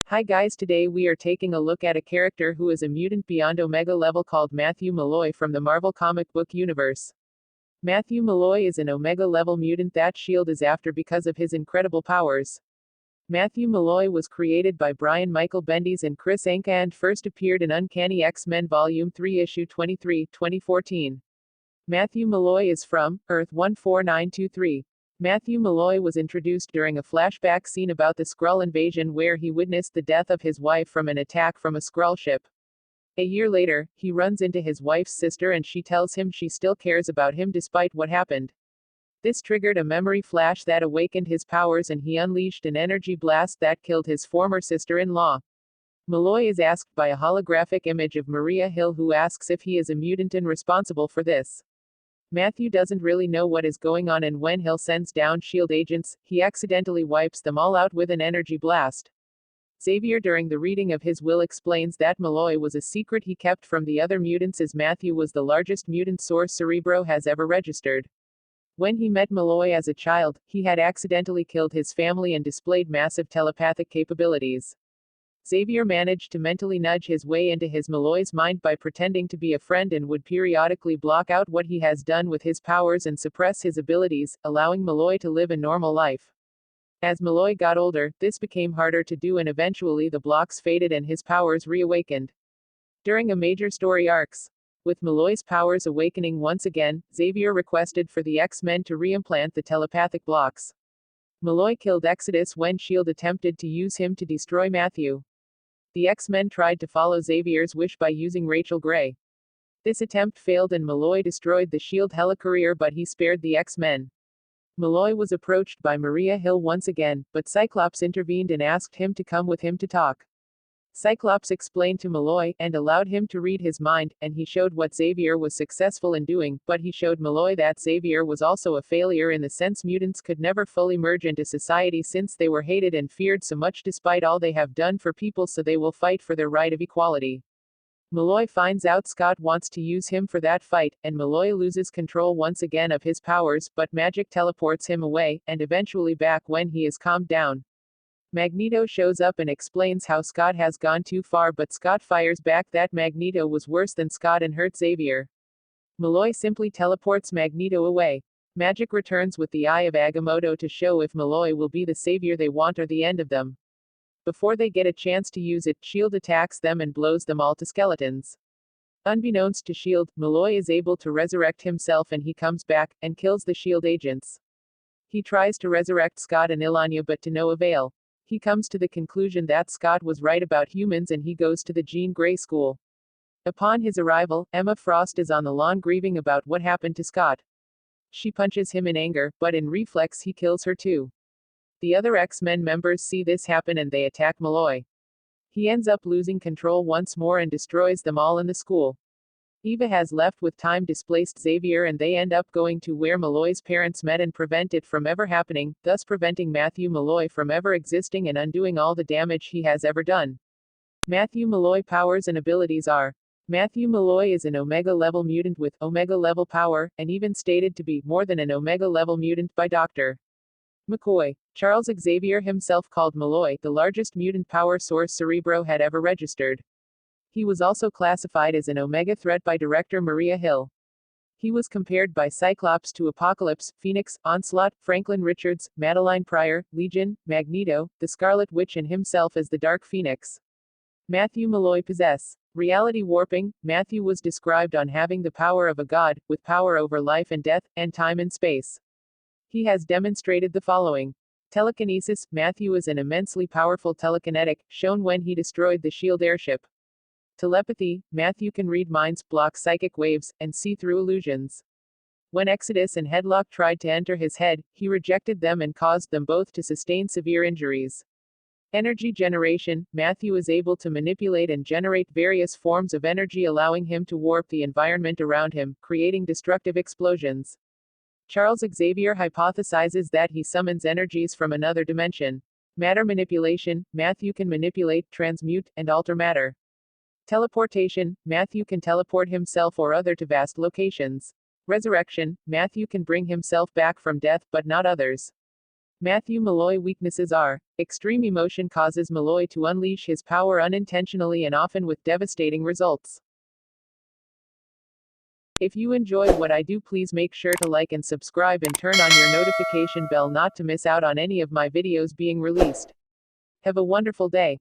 Hi guys, today we are taking a look at a character who is a mutant beyond Omega level called Matthew Malloy from the Marvel comic book universe. Matthew Malloy is an Omega level mutant that S.H.I.E.L.D. is after because of his incredible powers. Matthew Malloy was created by Brian Michael Bendis and Chris Anka and first appeared in Uncanny X-Men Volume 3 Issue 23, 2014. Matthew Malloy is from Earth-14923. Matthew Malloy was introduced during a flashback scene about the Skrull invasion where he witnessed the death of his wife from an attack from a Skrull ship. A year later, he runs into his wife's sister and she tells him she still cares about him despite what happened. This triggered a memory flash that awakened his powers and he unleashed an energy blast that killed his former sister-in-law. Malloy is asked by a holographic image of Maria Hill who asks if he is a mutant and responsible for this. Matthew doesn't really know what is going on and when Hill sends down S.H.I.E.L.D. agents, he accidentally wipes them all out with an energy blast. Xavier during the reading of his will explains that Malloy was a secret he kept from the other mutants as Matthew was the largest mutant source Cerebro has ever registered. When he met Malloy as a child, he had accidentally killed his family and displayed massive telepathic capabilities. Xavier managed to mentally nudge his way into his Malloy's mind by pretending to be a friend and would periodically block out what he has done with his powers and suppress his abilities, allowing Malloy to live a normal life. As Malloy got older, this became harder to do and eventually the blocks faded and his powers reawakened. During a major story arcs, with Malloy's powers awakening once again, Xavier requested for the X-Men to reimplant the telepathic blocks. Malloy killed Exodus when S.H.I.E.L.D. attempted to use him to destroy Matthew. The X-Men tried to follow Xavier's wish by using Rachel Gray. This attempt failed and Malloy destroyed the S.H.I.E.L.D. helicarrier but he spared the X-Men. Malloy was approached by Maria Hill once again, but Cyclops intervened and asked him to come with him to talk. Cyclops explained to Malloy, and allowed him to read his mind, and he showed what Xavier was successful in doing, but he showed Malloy that Xavier was also a failure in the sense mutants could never fully merge into society since they were hated and feared so much despite all they have done for people, so they will fight for their right of equality. Malloy finds out Scott wants to use him for that fight, and Malloy loses control once again of his powers, but magic teleports him away, and eventually back when he is calmed down. Magneto shows up and explains how Scott has gone too far, but Scott fires back that Magneto was worse than Scott and hurt Xavier. Malloy simply teleports Magneto away. Magic returns with the Eye of Agamotto to show if Malloy will be the savior they want or the end of them. Before they get a chance to use it, S.H.I.E.L.D. attacks them and blows them all to skeletons. Unbeknownst to S.H.I.E.L.D., Malloy is able to resurrect himself and he comes back, and kills the S.H.I.E.L.D. agents. He tries to resurrect Scott and Illyana but to no avail. He comes to the conclusion that Scott was right about humans and he goes to the Jean Grey school. Upon his arrival, Emma Frost is on the lawn grieving about what happened to Scott. She punches him in anger, but in reflex he kills her too. The other X-Men members see this happen and they attack Malloy. He ends up losing control once more and destroys them all in the school. Eva has left with time-displaced Xavier and they end up going to where Malloy's parents met and prevent it from ever happening, thus preventing Matthew Malloy from ever existing and undoing all the damage he has ever done. Matthew Malloy powers and abilities are: Matthew Malloy is an Omega-level mutant with Omega-level power, and even stated to be more than an Omega-level mutant by Dr. McCoy. Charles Xavier himself called Malloy the largest mutant power source Cerebro had ever registered. He was also classified as an Omega threat by director Maria Hill. He was compared by Cyclops to Apocalypse, Phoenix, Onslaught, Franklin Richards, Madeline Pryor, Legion, Magneto, the Scarlet Witch and himself as the Dark Phoenix. Matthew Malloy possess reality warping. Matthew was described on having the power of a god, with power over life and death, and time and space. He has demonstrated the following. Telekinesis. Matthew is an immensely powerful telekinetic, shown when he destroyed the S.H.I.E.L.D. airship. Telepathy. Matthew can read minds, block psychic waves, and see through illusions. When Exodus and Headlock tried to enter his head, he rejected them and caused them both to sustain severe injuries. Energy generation. Matthew is able to manipulate and generate various forms of energy, allowing him to warp the environment around him, creating destructive explosions. Charles Xavier hypothesizes that he summons energies from another dimension. Matter manipulation. Matthew can manipulate, transmute, and alter matter. Teleportation. Matthew can teleport himself or other to vast locations. Resurrection. Matthew can bring himself back from death, but not others. Matthew Malloy weaknesses are: extreme emotion causes Malloy to unleash his power unintentionally and often with devastating results. If you enjoy what I do, please make sure to like and subscribe and turn on your notification bell not to miss out on any of my videos being released. Have a wonderful day.